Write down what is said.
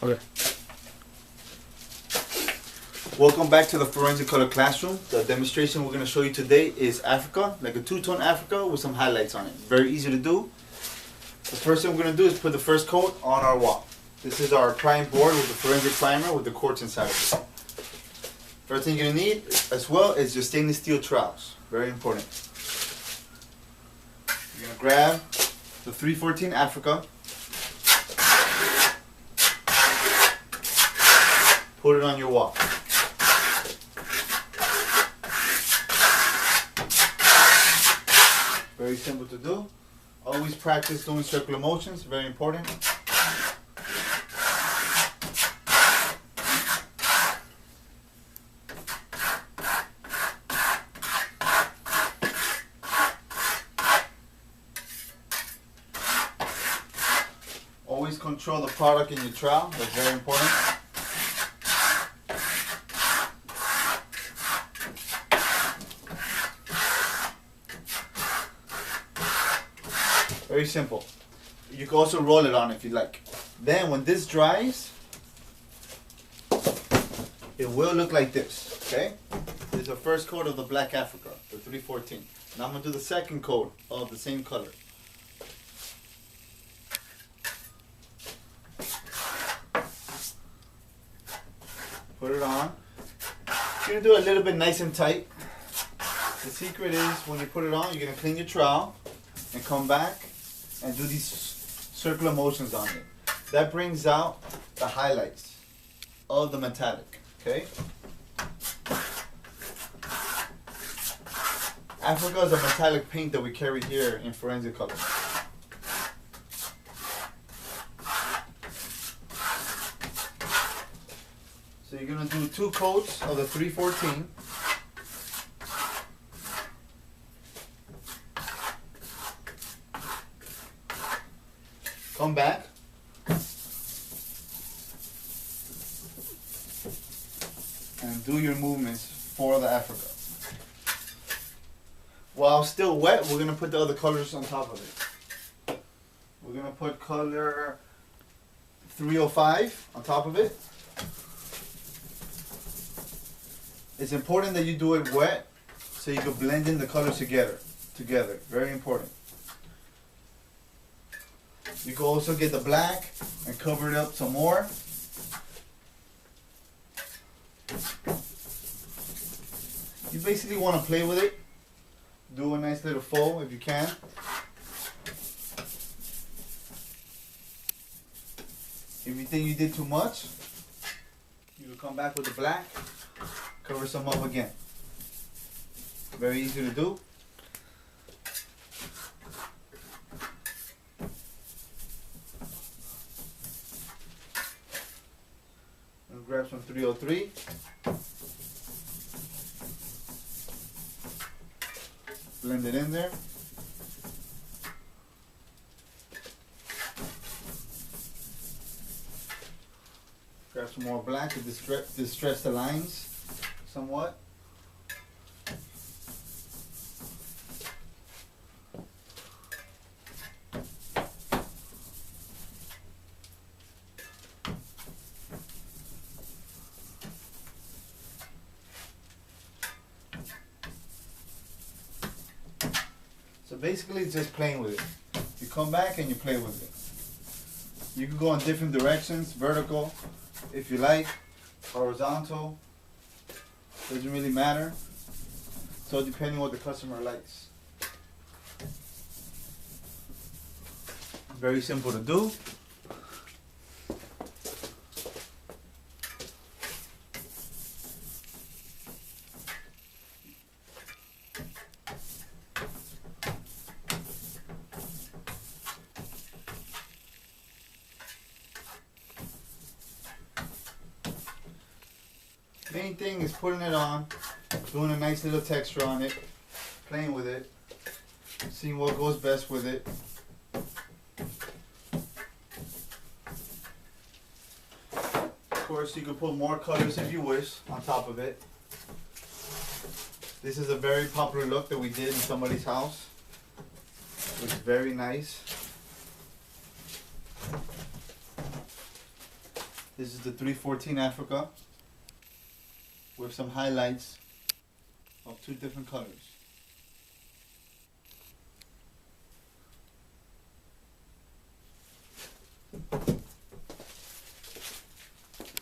Okay. Welcome back to the Firenzecolor classroom. The demonstration we're going to show you today is Africa, like a two-tone Africa with some highlights on it. Very easy to do. The first thing we're going to do is put the first coat on our wall. This is our prime board with the forensic primer with the quartz inside of it. First thing you're going to need as well is your stainless steel trowels. Very important. You're going to grab the 314 Africa, put it on your wall. Very simple to do. Always practice doing circular motions, very important. Always control the product in your trowel, that's very important. Very simple. You can also roll it on if you like. Then when this dries, it will look like this, okay? This is the first coat of the Black Africa, the 314. Now I'm going to do the second coat of the same color. Put it on. You're going to do it a little bit nice and tight. The secret is when you put it on, you're going to clean your trowel and come back and do these circular motions on it. That brings out the highlights of the metallic, okay? Africa is a metallic paint that we carry here in Firenzecolor. So you're gonna do 2 coats of the 314. Come back. And do your movements for the Africa. While still wet, we're going to put the other colors on top of it. We're going to put color 305 on top of it. It's important that you do it wet so you can blend in the colors together. Very important. You can also get the black and cover it up some more. You basically want to play with it. Do a nice little fold if you can. If you think you did too much, you can come back with the black, cover some up again. Very easy to do. Grab some 303. Blend it in there. Grab some more black to distress the lines somewhat. So basically it's just playing with it. You come back and you play with it. You can go in different directions, vertical if you like, horizontal, doesn't really matter. So depending on what the customer likes. Very simple to do. Main thing is putting it on, doing a nice little texture on it, playing with it, seeing what goes best with it. Of course, you can put more colors if you wish on top of it. This is a very popular look that we did in somebody's house. It's very nice. This is the 314 Africa with some highlights of two different colors.